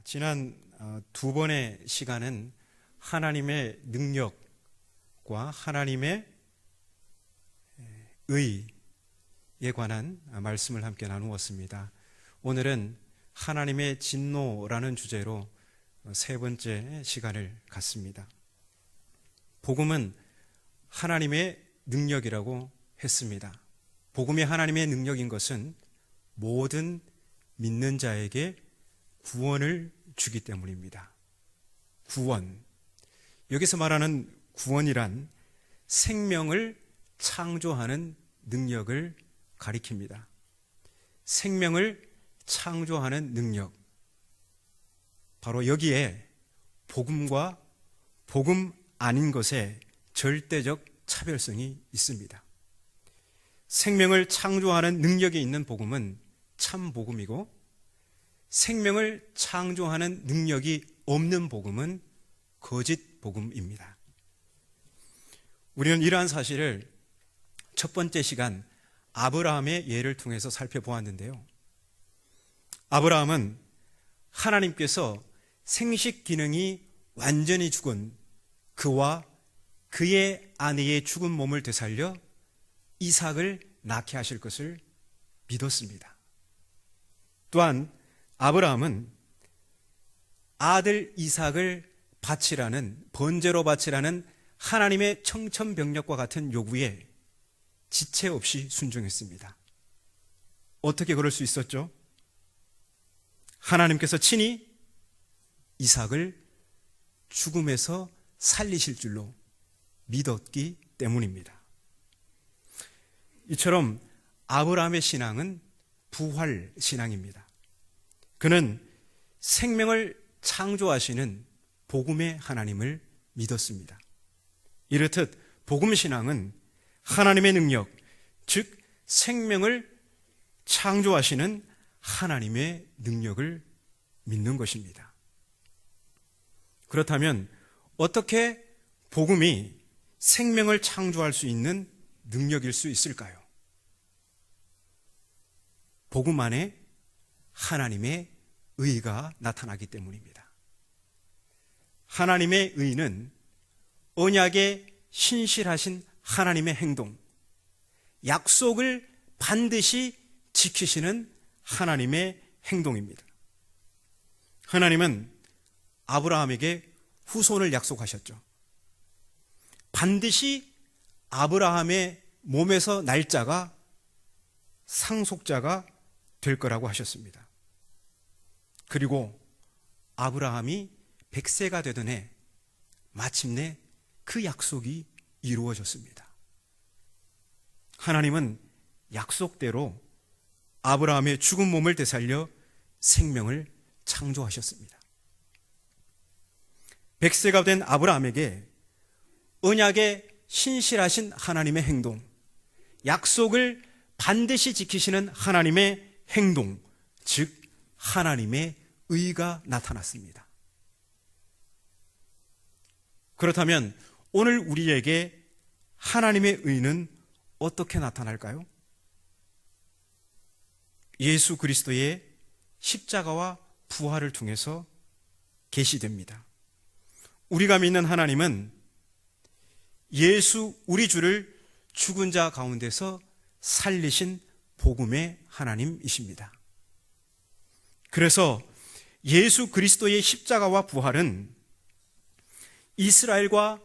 지난 두 번의 시간은 하나님의 능력과 하나님의 의에 관한 말씀을 함께 나누었습니다. 오늘은 하나님의 진노라는 주제로 세 번째 시간을 갖습니다. 복음은 하나님의 능력이라고 했습니다. 복음이 하나님의 능력인 것은 모든 믿는 자에게 구원을 주기 때문입니다. 구원. 여기서 말하는 구원이란 생명을 창조하는 능력을 가리킵니다. 생명을 창조하는 능력. 바로 여기에 복음과 복음 아닌 것의 절대적 차별성이 있습니다. 생명을 창조하는 능력이 있는 복음은 참 복음이고, 생명을 창조하는 능력이 없는 복음은 거짓 복음입니다. 우리는 이러한 사실을 첫 번째 시간 아브라함의 예를 통해서 살펴보았는데요. 아브라함은 하나님께서 생식 기능이 완전히 죽은 그와 그의 아내의 죽은 몸을 되살려 이삭을 낳게 하실 것을 믿었습니다. 또한 아브라함은 아들 이삭을 바치라는, 번제로 바치라는 하나님의 청천벽력과 같은 요구에 지체 없이 순종했습니다. 어떻게 그럴 수 있었죠? 하나님께서 친히 이삭을 죽음에서 살리실 줄로 믿었기 때문입니다. 이처럼 아브라함의 신앙은 부활 신앙입니다. 그는 생명을 창조하시는 복음의 하나님을 믿었습니다. 이렇듯 복음 신앙은 하나님의 능력, 즉 생명을 창조하시는 하나님의 능력을 믿는 것입니다. 그렇다면 어떻게 복음이 생명을 창조할 수 있는 능력일 수 있을까요? 복음 안에 하나님의 의가 나타나기 때문입니다. 하나님의 의는 언약에 신실하신 하나님의 행동, 약속을 반드시 지키시는 하나님의 행동입니다. 하나님은 아브라함에게 후손을 약속하셨죠. 반드시 아브라함의 몸에서 날 자가 상속자가 될 거라고 하셨습니다. 그리고 아브라함이 100세가 되던 해 마침내 그 약속이 이루어졌습니다. 하나님은 약속대로 아브라함의 죽은 몸을 되살려 생명을 창조하셨습니다. 100세가 된 아브라함에게 언약에 신실하신 하나님의 행동, 약속을 반드시 지키시는 하나님의 행동, 즉 하나님의 의가 나타났습니다. 그렇다면 오늘 우리에게 하나님의 의는 어떻게 나타날까요? 예수 그리스도의 십자가와 부활을 통해서 계시됩니다. 우리가 믿는 하나님은 예수 우리 주를 죽은 자 가운데서 살리신 복음의 하나님이십니다. 그래서 예수 그리스도의 십자가와 부활은 이스라엘과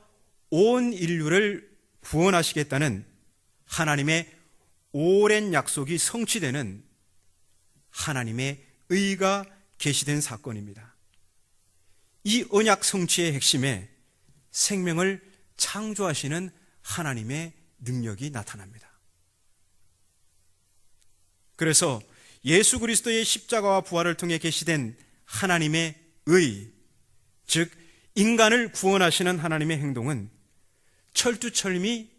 온 인류를 구원하시겠다는 하나님의 오랜 약속이 성취되는 하나님의 의가 계시된 사건입니다. 이 언약 성취의 핵심에 생명을 창조하시는 하나님의 능력이 나타납니다. 그래서 예수 그리스도의 십자가와 부활을 통해 계시된 하나님의 의, 즉 인간을 구원하시는 하나님의 행동은 철두철미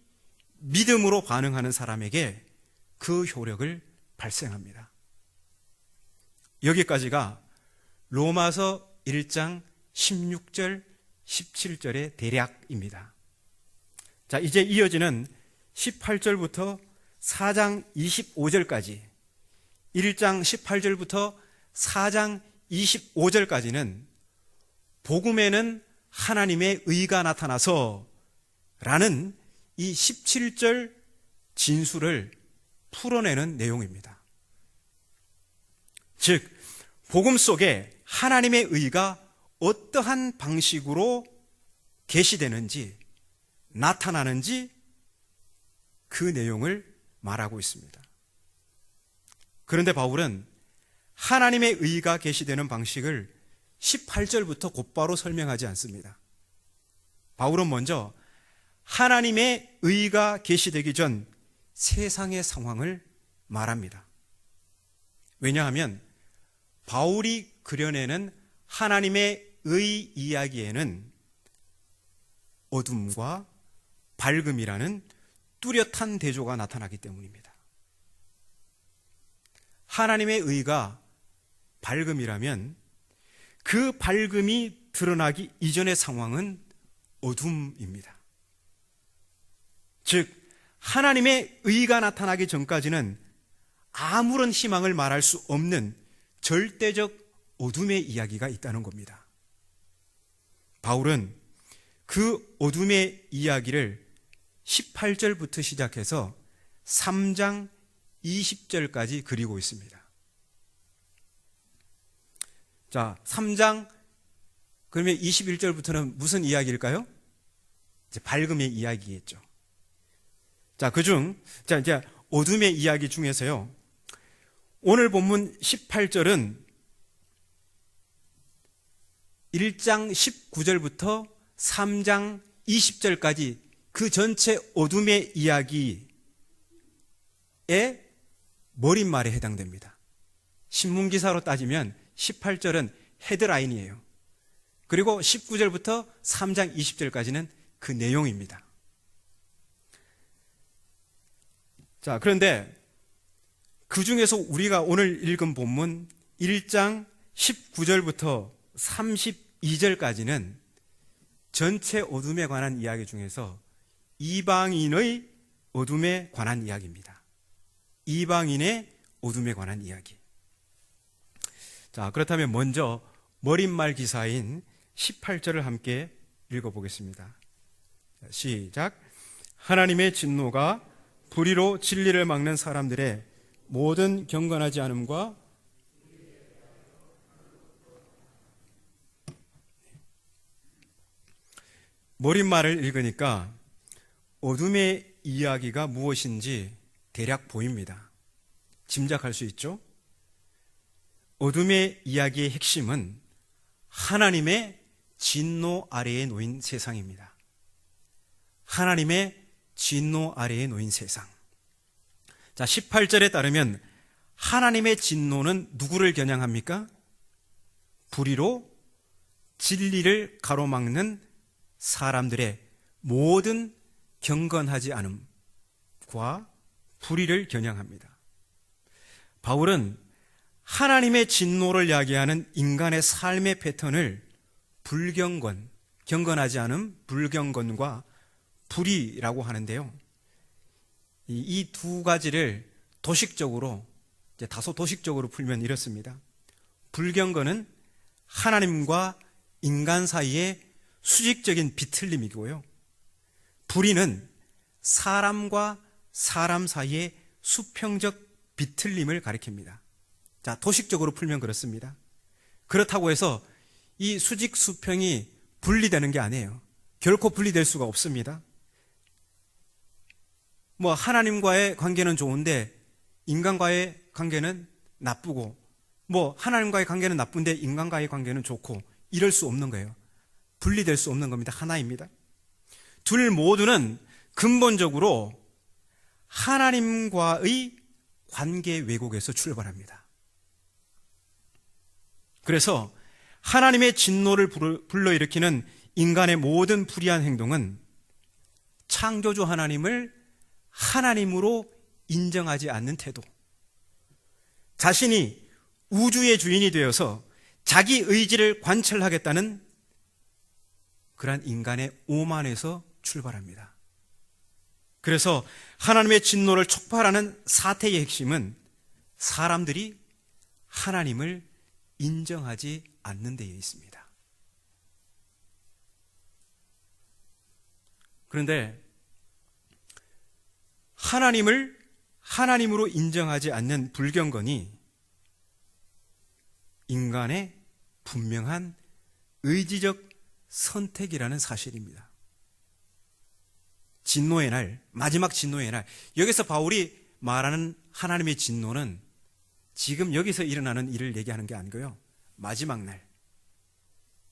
믿음으로 반응하는 사람에게 그 효력을 발생합니다. 여기까지가 로마서 1장 16절, 17절의 대략입니다. 자, 이제 이어지는 18절부터 4장 25절까지 1장 18절부터 4장 25절까지는 복음에는 하나님의 의가 나타나서 라는 이 17절 진술을 풀어내는 내용입니다. 즉, 복음 속에 하나님의 의가 어떠한 방식으로 계시되는지, 나타나는지 그 내용을 말하고 있습니다. 그런데 바울은 하나님의 의가 계시되는 방식을 18절부터 곧바로 설명하지 않습니다. 바울은 먼저 하나님의 의가 계시되기 전 세상의 상황을 말합니다. 왜냐하면 바울이 그려내는 하나님의 의 이야기에는 어둠과 밝음이라는 뚜렷한 대조가 나타나기 때문입니다. 하나님의 의가 밝음이라면 그 밝음이 드러나기 이전의 상황은 어둠입니다. 즉, 하나님의 의가 나타나기 전까지는 아무런 희망을 말할 수 없는 절대적 어둠의 이야기가 있다는 겁니다. 바울은 그 어둠의 이야기를 18절부터 시작해서 3장 20절까지 그리고 있습니다. 자, 3장 그러면 21절부터는 무슨 이야기일까요? 이제 밝음의 이야기겠죠. 자, 이제 어둠의 이야기 중에서요, 오늘 본문 18절은 1장 19절부터 3장 20절까지 그 전체 어둠의 이야기의 머릿말에 해당됩니다. 신문기사로 따지면 18절은 헤드라인이에요. 그리고 19절부터 3장 20절까지는 그 내용입니다. 자, 그런데 그 중에서 우리가 오늘 읽은 본문 1장 19절부터 32절까지는 전체 어둠에 관한 이야기 중에서 이방인의 어둠에 관한 이야기입니다. 이방인의 어둠에 관한 이야기. 자, 그렇다면 먼저 머릿말 기사인 18절을 함께 읽어보겠습니다. 시작. 하나님의 진노가 불의로 진리를 막는 사람들의 모든 경건하지 않음과 머릿말을 읽으니까 어둠의 이야기가 무엇인지 대략 보입니다. 짐작할 수 있죠? 어둠의 이야기의 핵심은 하나님의 진노 아래에 놓인 세상입니다. 하나님의 진노 아래에 놓인 세상. 자, 18절에 따르면 하나님의 진노는 누구를 겨냥합니까? 불의로 진리를 가로막는 사람들의 모든 경건하지 않음과 불의를 겨냥합니다. 바울은 하나님의 진노를 이야기하는 인간의 삶의 패턴을 불경건, 경건하지 않음, 불경건과 불의라고 하는데요. 이 두 가지를 도식적으로, 다소 도식적으로 풀면 이렇습니다. 불경건은 하나님과 인간 사이의 수직적인 비틀림이고요. 불의는 사람과 사람 사이의 수평적 비틀림을 가리킵니다. 자, 도식적으로 풀면 그렇습니다. 그렇다고 해서 이 수직 수평이 분리되는 게 아니에요. 결코 분리될 수가 없습니다. 하나님과의 관계는 좋은데 인간과의 관계는 나쁘고, 하나님과의 관계는 나쁜데 인간과의 관계는 좋고, 이럴 수 없는 거예요. 분리될 수 없는 겁니다. 하나입니다. 둘 모두는 근본적으로 하나님과의 관계 왜곡에서 출발합니다. 그래서 하나님의 진노를 불러일으키는 인간의 모든 불의한 행동은 창조주 하나님을 하나님으로 인정하지 않는 태도, 자신이 우주의 주인이 되어서 자기 의지를 관철하겠다는 그러한 인간의 오만에서 출발합니다. 그래서 하나님의 진노를 촉발하는 사태의 핵심은 사람들이 하나님을 인정하지 않는 데에 있습니다. 그런데 하나님을 하나님으로 인정하지 않는 불경건이 인간의 분명한 의지적 선택이라는 사실입니다. 진노의 날, 마지막 진노의 날, 여기서 바울이 말하는 하나님의 진노는 지금 여기서 일어나는 일을 얘기하는 게 아니고요, 마지막 날,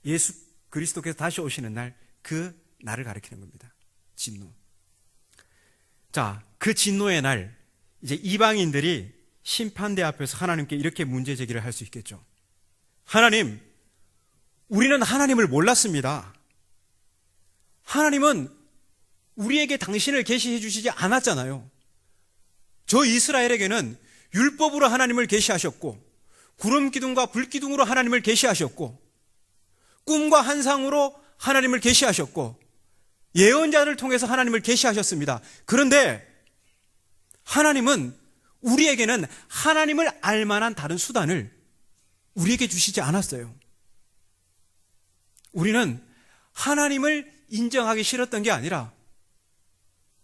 예수 그리스도께서 다시 오시는 날, 그 날을 가리키는 겁니다. 진노. 자, 그 진노의 날, 이제 이방인들이 심판대 앞에서 하나님께 이렇게 문제 제기를 할 수 있겠죠. 하나님, 우리는 하나님을 몰랐습니다. 하나님은 우리에게 당신을 계시해 주시지 않았잖아요. 저 이스라엘에게는 율법으로 하나님을 계시하셨고, 구름 기둥과 불 기둥으로 하나님을 계시하셨고, 꿈과 환상으로 하나님을 계시하셨고, 예언자를 통해서 하나님을 계시하셨습니다. 그런데 하나님은 우리에게는 하나님을 알 만한 다른 수단을 우리에게 주시지 않았어요. 우리는 하나님을 인정하기 싫었던 게 아니라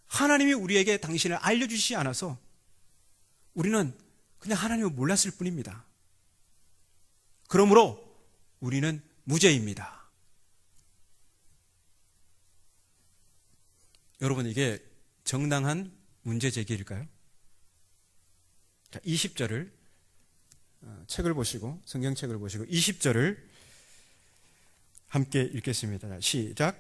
하나님이 우리에게 당신을 알려주시지 않아서 우리는 그냥 하나님을 몰랐을 뿐입니다. 그러므로 우리는 무죄입니다. 여러분, 이게 정당한 문제 제기일까요? 자, 20절을 책을 보시고, 성경책을 보시고 20절을 함께 읽겠습니다. 시작.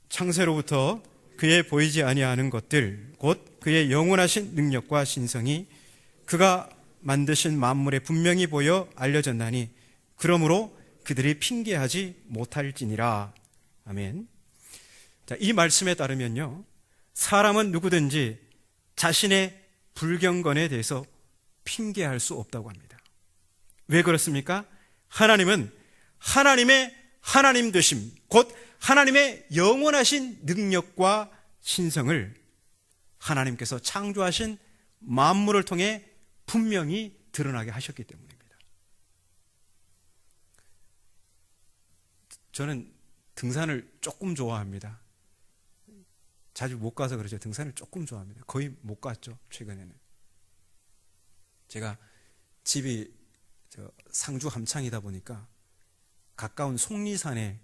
창세로부터 그의 보이지 아니하는 것들, 곧 그의 영원하신 능력과 신성이 그가 만드신 만물에 분명히 보여 알려졌나니 그러므로 그들이 핑계하지 못할지니라. 아멘. 자, 이 말씀에 따르면요, 사람은 누구든지 자신의 불경건에 대해서 핑계할 수 없다고 합니다. 왜 그렇습니까? 하나님은 하나님의 하나님 되심, 곧 하나님의 영원하신 능력과 신성을 하나님께서 창조하신 만물을 통해 분명히 드러나게 하셨기 때문입니다. 저는 등산을 조금 좋아합니다. 자주 못 가서 그렇죠. 등산을 조금 좋아합니다. 거의 못 갔죠, 최근에는. 제가 집이 상주 함창이다 보니까 가까운 속리산에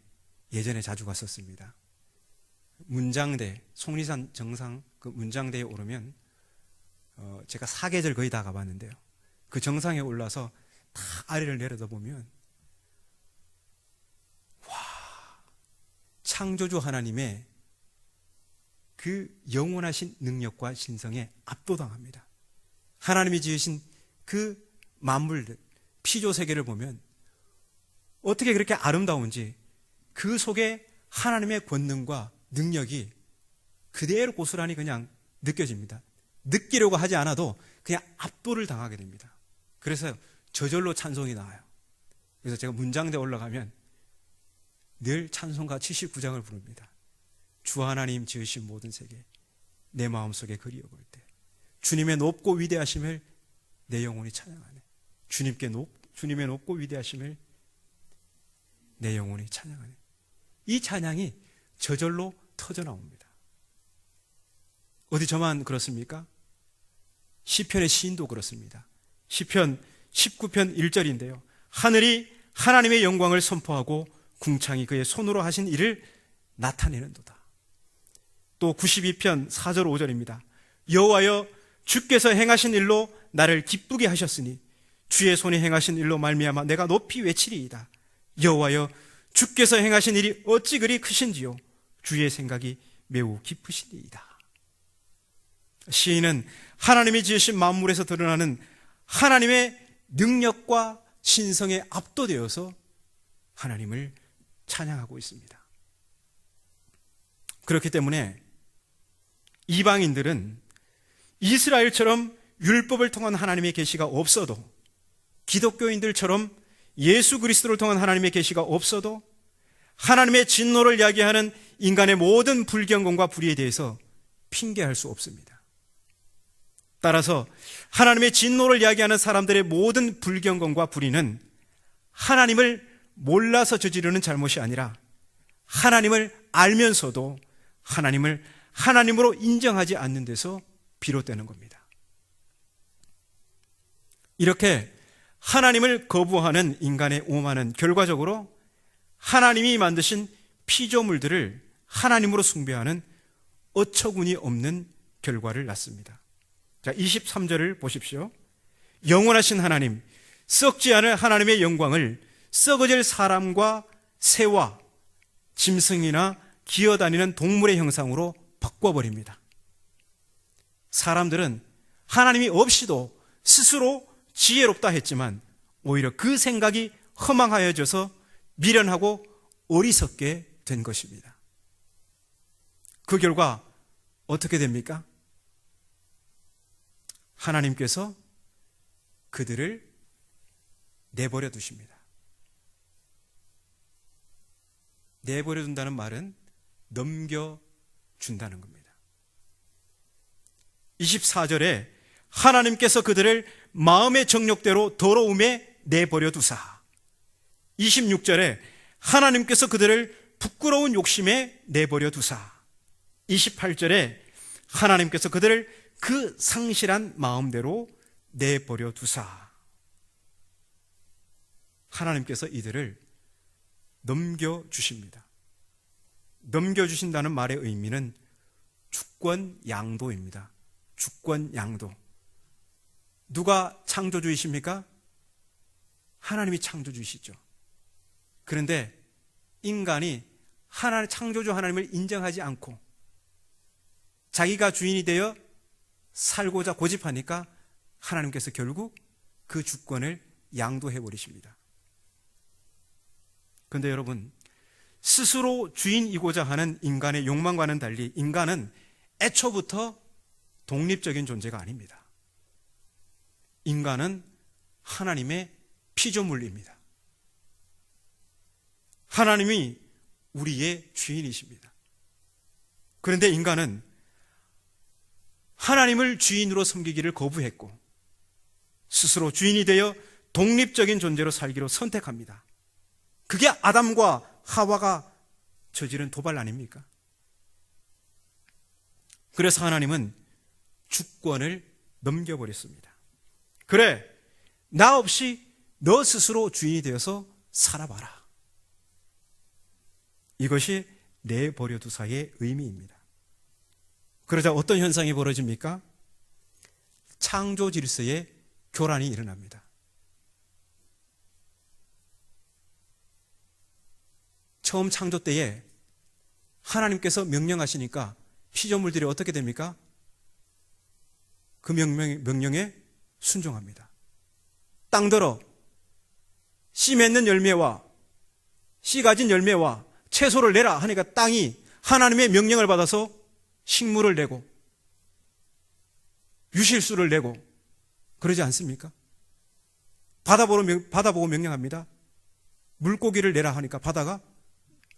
예전에 자주 갔었습니다. 문장대, 속리산 정상 그 문장대에 오르면 제가 사계절 거의 다 가봤는데요, 그 정상에 올라서 다 아래를 내려다보면 와, 창조주 하나님의 그 영원하신 능력과 신성에 압도당합니다. 하나님이 지으신 그 만물들, 피조세계를 보면 어떻게 그렇게 아름다운지 그 속에 하나님의 권능과 능력이 그대로 고스란히 그냥 느껴집니다. 느끼려고 하지 않아도 그냥 압도를 당하게 됩니다. 그래서 저절로 찬송이 나와요. 그래서 제가 문장대 올라가면 늘 찬송가 79장을 부릅니다. 주 하나님 지으신 모든 세계 내 마음속에 그리워볼 때 주님의 높고 위대하심을 내 영혼이 찬양하네. 주님의 높고 위대하심을 내 영혼이 찬양하네. 이 찬양이 저절로 터져 나옵니다. 어디 저만 그렇습니까? 시편의 시인도 그렇습니다. 시편 19편 1절인데요. 하늘이 하나님의 영광을 선포하고 궁창이 그의 손으로 하신 일을 나타내는도다. 또 92편 4절 5절입니다. 여호와여, 주께서 행하신 일로 나를 기쁘게 하셨으니 주의 손이 행하신 일로 말미암아 내가 높이 외치리이다. 여호와여, 주께서 행하신 일이 어찌 그리 크신지요. 주의 생각이 매우 깊으시니이다. 시인은 하나님이 지으신 만물에서 드러나는 하나님의 능력과 신성에 압도되어서 하나님을 찬양하고 있습니다. 그렇기 때문에 이방인들은 이스라엘처럼 율법을 통한 하나님의 계시가 없어도, 기독교인들처럼 예수 그리스도를 통한 하나님의 계시가 없어도 하나님의 진노를 야기하는 인간의 모든 불경건과 불의에 대해서 핑계할 수 없습니다. 따라서 하나님의 진노를 야기하는 사람들의 모든 불경건과 불의는 하나님을 몰라서 저지르는 잘못이 아니라 하나님을 알면서도 하나님을 하나님으로 인정하지 않는 데서 비롯되는 겁니다. 이렇게 하나님을 거부하는 인간의 오만은 결과적으로 하나님이 만드신 피조물들을 하나님으로 숭배하는 어처구니 없는 결과를 낳습니다. 자, 23절을 보십시오. 영원하신 하나님, 썩지 않을 하나님의 영광을 썩어질 사람과 새와 짐승이나 기어다니는 동물의 형상으로 바꿔버립니다. 사람들은 하나님이 없이도 스스로 지혜롭다 했지만 오히려 그 생각이 허망하여져서 미련하고 어리석게 된 것입니다. 그 결과 어떻게 됩니까? 하나님께서 그들을 내버려 두십니다. 내버려 둔다는 말은 넘겨준다는 겁니다. 24절에 하나님께서 그들을 마음의 정욕대로 더러움에 내버려 두사. 26절에 하나님께서 그들을 부끄러운 욕심에 내버려 두사. 28절에 하나님께서 그들을 그 상실한 마음대로 내버려 두사. 하나님께서 이들을 넘겨주십니다. 넘겨주신다는 말의 의미는 주권 양도입니다. 주권 양도. 누가 창조주이십니까? 하나님이 창조주이시죠. 그런데 인간이 하나님, 창조주 하나님을 인정하지 않고 자기가 주인이 되어 살고자 고집하니까 하나님께서 결국 그 주권을 양도해 버리십니다. 그런데 여러분, 스스로 주인이고자 하는 인간의 욕망과는 달리 인간은 애초부터 독립적인 존재가 아닙니다. 인간은 하나님의 피조물입니다. 하나님이 우리의 주인이십니다. 그런데 인간은 하나님을 주인으로 섬기기를 거부했고 스스로 주인이 되어 독립적인 존재로 살기로 선택합니다. 그게 아담과 하와가 저지른 도발 아닙니까? 그래서 하나님은 주권을 넘겨버렸습니다. 그래, 나 없이 너 스스로 주인이 되어서 살아봐라. 이것이 내버려 두사의 의미입니다. 그러자 어떤 현상이 벌어집니까? 창조 질서의 교란이 일어납니다. 처음 창조 때에 하나님께서 명령하시니까 피조물들이 어떻게 됩니까? 그 명령에 순종합니다. 땅들어 씨 맺는 열매와 씨 가진 열매와 채소를 내라 하니까 땅이 하나님의 명령을 받아서 식물을 내고 유실수를 내고 그러지 않습니까? 바다 보고 명령합니다. 물고기를 내라 하니까 바다가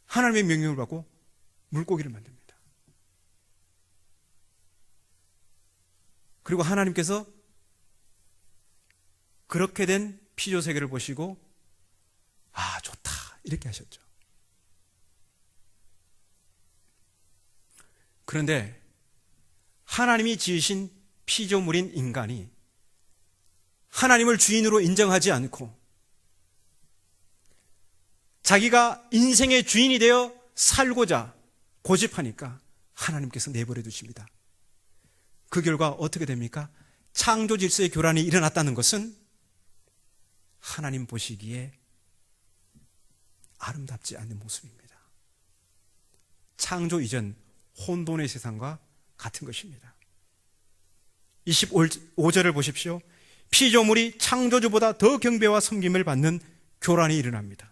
하나님의 명령을 받고 물고기를 만듭니다. 그리고 하나님께서 그렇게 된 피조 세계를 보시고 아, 좋다 이렇게 하셨죠. 그런데 하나님이 지으신 피조물인 인간이 하나님을 주인으로 인정하지 않고 자기가 인생의 주인이 되어 살고자 고집하니까 하나님께서 내버려 두십니다. 그 결과 어떻게 됩니까? 창조 질서의 교란이 일어났다는 것은 하나님 보시기에 아름답지 않은 모습입니다. 창조 이전 혼돈의 세상과 같은 것입니다. 25절을 보십시오. 피조물이 창조주보다 더 경배와 섬김을 받는 교란이 일어납니다.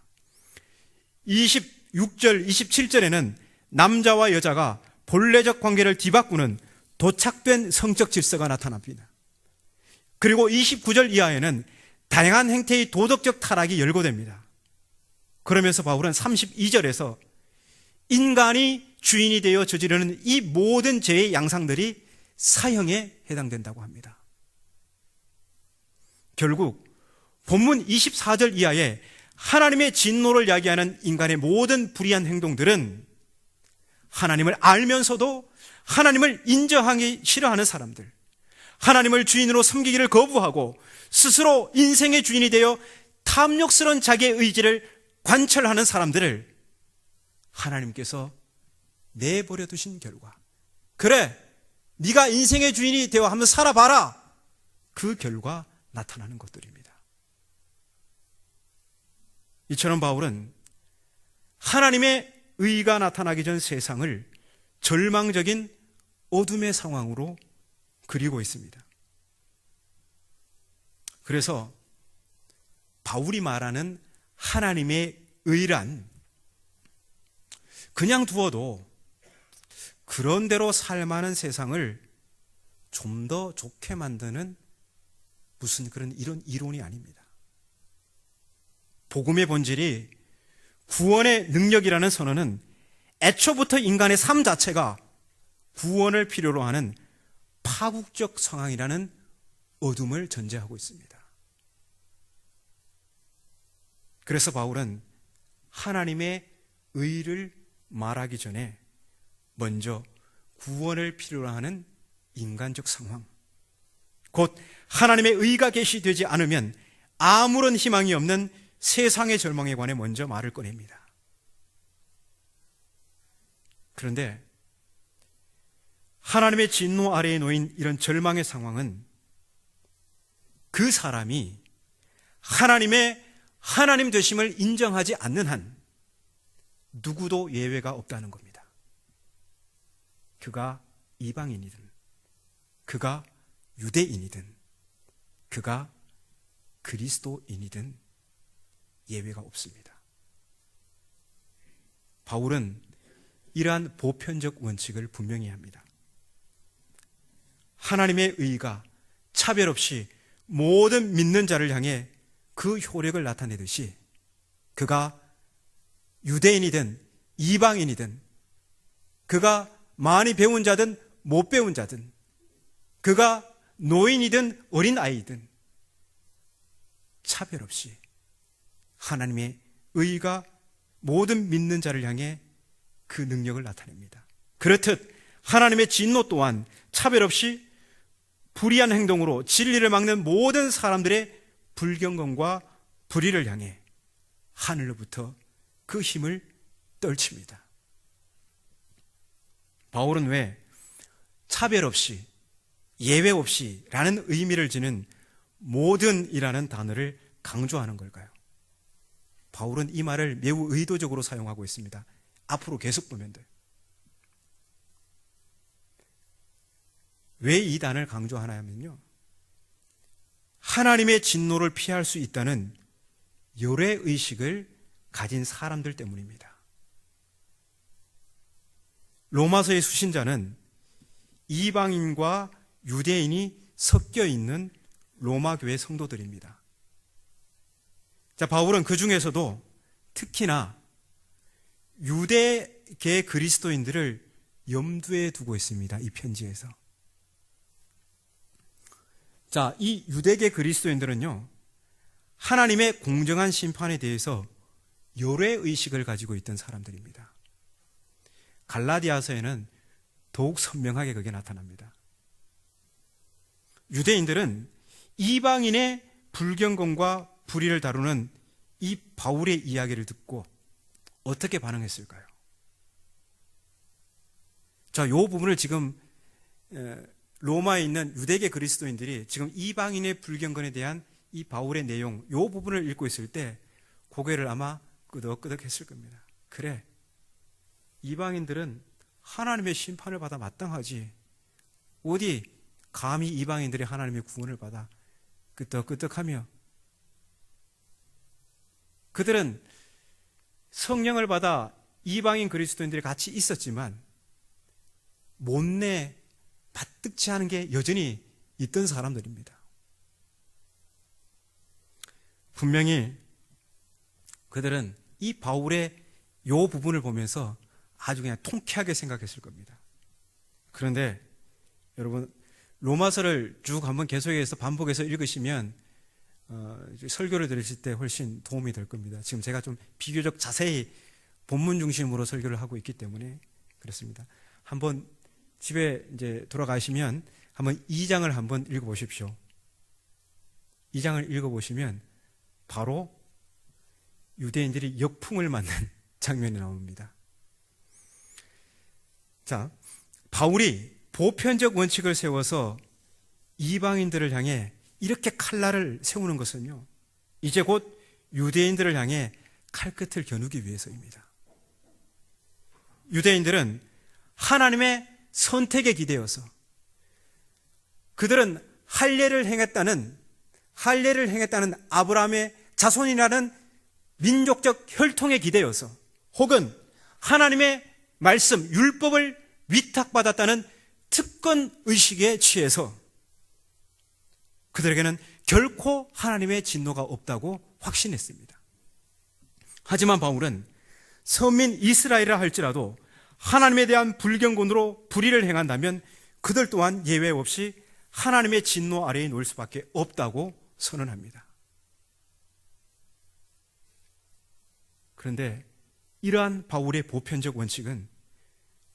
26절, 27절에는 남자와 여자가 본래적 관계를 뒤바꾸는 도착된 성적 질서가 나타납니다. 그리고 29절 이하에는 다양한 행태의 도덕적 타락이 열거됩니다. 그러면서 바울은 32절에서 인간이 주인이 되어 저지르는 이 모든 죄의 양상들이 사형에 해당된다고 합니다. 결국 본문 24절 이하에 하나님의 진노를 야기하는 인간의 모든 불의한 행동들은 하나님을 알면서도 하나님을 인정하기 싫어하는 사람들, 하나님을 주인으로 섬기기를 거부하고 스스로 인생의 주인이 되어 탐욕스러운 자기의 의지를 관철하는 사람들을 하나님께서 내버려 두신 결과, 그래, 네가 인생의 주인이 되어 한번 살아봐라, 그 결과 나타나는 것들입니다. 이처럼 바울은 하나님의 의가 나타나기 전 세상을 절망적인 어둠의 상황으로 그리고 있습니다. 그래서 바울이 말하는 하나님의 의란 그냥 두어도 그런대로 살만한 세상을 좀 더 좋게 만드는 무슨 그런 이런 이론이 아닙니다. 복음의 본질이 구원의 능력이라는 선언은 애초부터 인간의 삶 자체가 구원을 필요로 하는 파국적 상황이라는 어둠을 전제하고 있습니다. 그래서 바울은 하나님의 의를 말하기 전에 먼저 구원을 필요로 하는 인간적 상황, 곧 하나님의 의가 계시되지 않으면 아무런 희망이 없는 세상의 절망에 관해 먼저 말을 꺼냅니다. 그런데 하나님의 진노 아래에 놓인 이런 절망의 상황은 그 사람이 하나님의 하나님 되심을 인정하지 않는 한 누구도 예외가 없다는 겁니다. 그가 이방인이든 그가 유대인이든 그가 그리스도인이든 예외가 없습니다. 바울은 이러한 보편적 원칙을 분명히 합니다. 하나님의 의가 차별 없이 모든 믿는 자를 향해 그 효력을 나타내듯이 그가 유대인이든 이방인이든 그가 많이 배운 자든 못 배운 자든 그가 노인이든 어린아이든 차별 없이 하나님의 의가 모든 믿는 자를 향해 그 능력을 나타냅니다. 그렇듯 하나님의 진노 또한 차별 없이 불의한 행동으로 진리를 막는 모든 사람들의 불경건과 불의를 향해 하늘로부터 그 힘을 떨칩니다. 바울은 왜 차별 없이 예외 없이 라는 의미를 지닌 모든이라는 단어를 강조하는 걸까요? 바울은 이 말을 매우 의도적으로 사용하고 있습니다. 앞으로 계속 보면 돼요. 왜 이 단어를 강조하냐면요, 하나님의 진노를 피할 수 있다는 열애의식을 가진 사람들 때문입니다. 로마서의 수신자는 이방인과 유대인이 섞여 있는 로마 교회 성도들입니다. 자, 바울은 그 중에서도 특히나 유대계 그리스도인들을 염두에 두고 있습니다. 이 편지에서. 자, 이 유대계 그리스도인들은요, 하나님의 공정한 심판에 대해서 열애의식을 가지고 있던 사람들입니다. 갈라디아서에는 더욱 선명하게 그게 나타납니다. 유대인들은 이방인의 불경건과 불의를 다루는 이 바울의 이야기를 듣고 어떻게 반응했을까요? 자, 이 부분을 지금 로마에 있는 유대계 그리스도인들이 지금 이방인의 불경건에 대한 이 바울의 내용, 이 부분을 읽고 있을 때 고개를 아마 끄덕끄덕 했을 겁니다. 그래, 이방인들은 하나님의 심판을 받아 마땅하지, 어디 감히 이방인들이 하나님의 구원을 받아 끄덕끄덕하며, 그들은 성령을 받아 이방인 그리스도인들이 같이 있었지만 못내 받득치 않은 게 여전히 있던 사람들입니다. 분명히 그들은 이 바울의 이 부분을 보면서 아주 그냥 통쾌하게 생각했을 겁니다. 그런데 여러분, 로마서를 쭉 한번 계속해서 반복해서 읽으시면 설교를 들으실 때 훨씬 도움이 될 겁니다. 지금 제가 좀 비교적 자세히 본문 중심으로 설교를 하고 있기 때문에 그렇습니다. 한번 집에 이제 돌아가시면 한번 2장을 한번 읽어보십시오. 2장을 읽어보시면 바로 유대인들이 역풍을 맞는 장면이 나옵니다. 자, 바울이 보편적 원칙을 세워서 이방인들을 향해 이렇게 칼날을 세우는 것은요, 이제 곧 유대인들을 향해 칼끝을 겨누기 위해서입니다. 유대인들은 하나님의 선택에 기대어서 그들은 할례를 행했다는 아브라함의 자손이라는 민족적 혈통에 기대어서 혹은 하나님의 말씀, 율법을 위탁받았다는 특권 의식에 취해서 그들에게는 결코 하나님의 진노가 없다고 확신했습니다. 하지만 바울은 선민 이스라엘이라 할지라도 하나님에 대한 불경건으로 불의를 행한다면 그들 또한 예외 없이 하나님의 진노 아래에 놓일 수밖에 없다고 선언합니다. 그런데 이러한 바울의 보편적 원칙은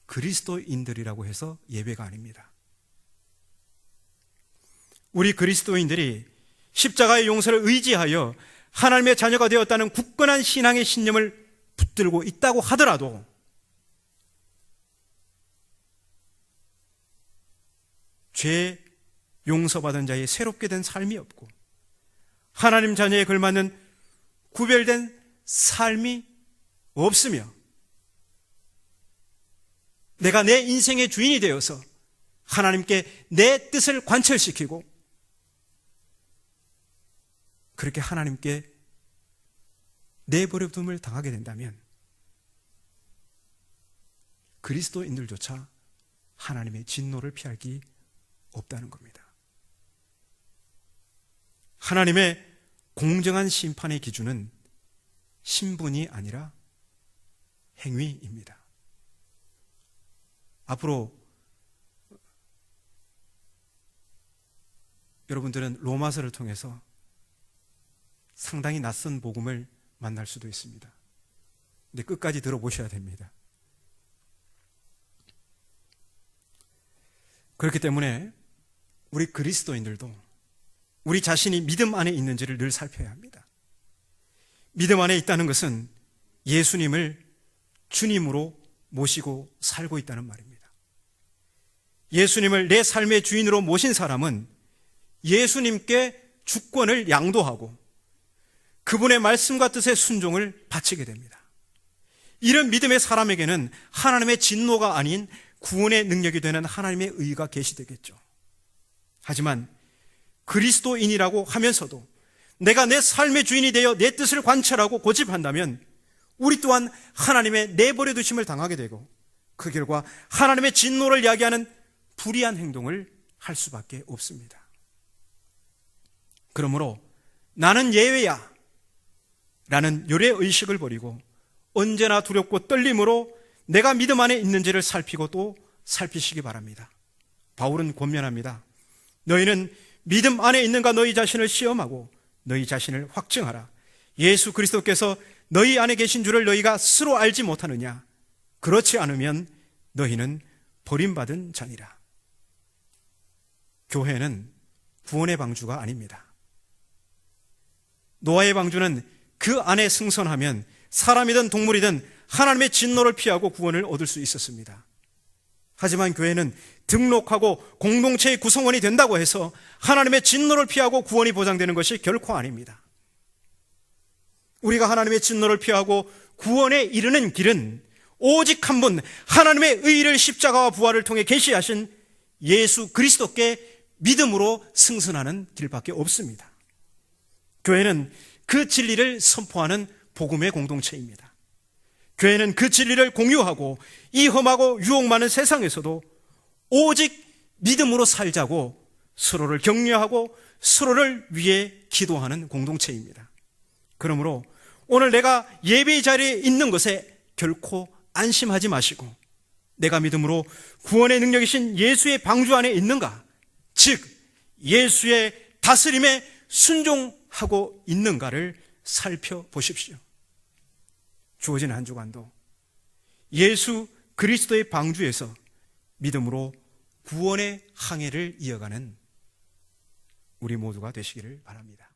그리스도인들이라고 해서 예외가 아닙니다. 우리 그리스도인들이 십자가의 용서를 의지하여 하나님의 자녀가 되었다는 굳건한 신앙의 신념을 붙들고 있다고 하더라도 죄 용서받은 자의 새롭게 된 삶이 없고 하나님 자녀에 걸맞는 구별된 삶이 없으며 내가 내 인생의 주인이 되어서 하나님께 내 뜻을 관철시키고 그렇게 하나님께 내버려둠을 당하게 된다면 그리스도인들조차 하나님의 진노를 피할 기 없다는 겁니다. 하나님의 공정한 심판의 기준은 신분이 아니라 행위입니다. 앞으로 여러분들은 로마서를 통해서 상당히 낯선 복음을 만날 수도 있습니다. 근데 끝까지 들어보셔야 됩니다. 그렇기 때문에 우리 그리스도인들도 우리 자신이 믿음 안에 있는지를 늘 살펴야 합니다. 믿음 안에 있다는 것은 예수님을 주님으로 모시고 살고 있다는 말입니다. 예수님을 내 삶의 주인으로 모신 사람은 예수님께 주권을 양도하고 그분의 말씀과 뜻에 순종을 바치게 됩니다. 이런 믿음의 사람에게는 하나님의 진노가 아닌 구원의 능력이 되는 하나님의 의가 계시되겠죠. 하지만 그리스도인이라고 하면서도 내가 내 삶의 주인이 되어 내 뜻을 관철하고 고집한다면 우리 또한 하나님의 내버려 두심을 당하게 되고 그 결과 하나님의 진노를 야기하는 불의한 행동을 할 수밖에 없습니다. 그러므로 나는 예외야 라는 요래의식을 버리고 언제나 두렵고 떨림으로 내가 믿음 안에 있는지를 살피고 또 살피시기 바랍니다. 바울은 권면합니다. 너희는 믿음 안에 있는가 너희 자신을 시험하고 너희 자신을 확증하라. 예수 그리스도께서 너희 안에 계신 줄을 너희가 스스로 알지 못하느냐? 그렇지 않으면 너희는 버림받은 자니라. 교회는 구원의 방주가 아닙니다. 노아의 방주는 그 안에 승선하면 사람이든 동물이든 하나님의 진노를 피하고 구원을 얻을 수 있었습니다. 하지만 교회는 등록하고 공동체의 구성원이 된다고 해서 하나님의 진노를 피하고 구원이 보장되는 것이 결코 아닙니다. 우리가 하나님의 진노를 피하고 구원에 이르는 길은 오직 한 분 하나님의 의를 십자가와 부활을 통해 계시하신 예수 그리스도께 믿음으로 승선하는 길밖에 없습니다. 교회는 그 진리를 선포하는 복음의 공동체입니다. 교회는 그 진리를 공유하고 이 험하고 유혹 많은 세상에서도 오직 믿음으로 살자고 서로를 격려하고 서로를 위해 기도하는 공동체입니다. 그러므로 오늘 내가 예배의 자리에 있는 것에 결코 안심하지 마시고 내가 믿음으로 구원의 능력이신 예수의 방주 안에 있는가? 즉 예수의 다스림에 순종하고 하고 있는가를 살펴보십시오. 주어진 한 주간도 예수 그리스도의 방주에서 믿음으로 구원의 항해를 이어가는 우리 모두가 되시기를 바랍니다.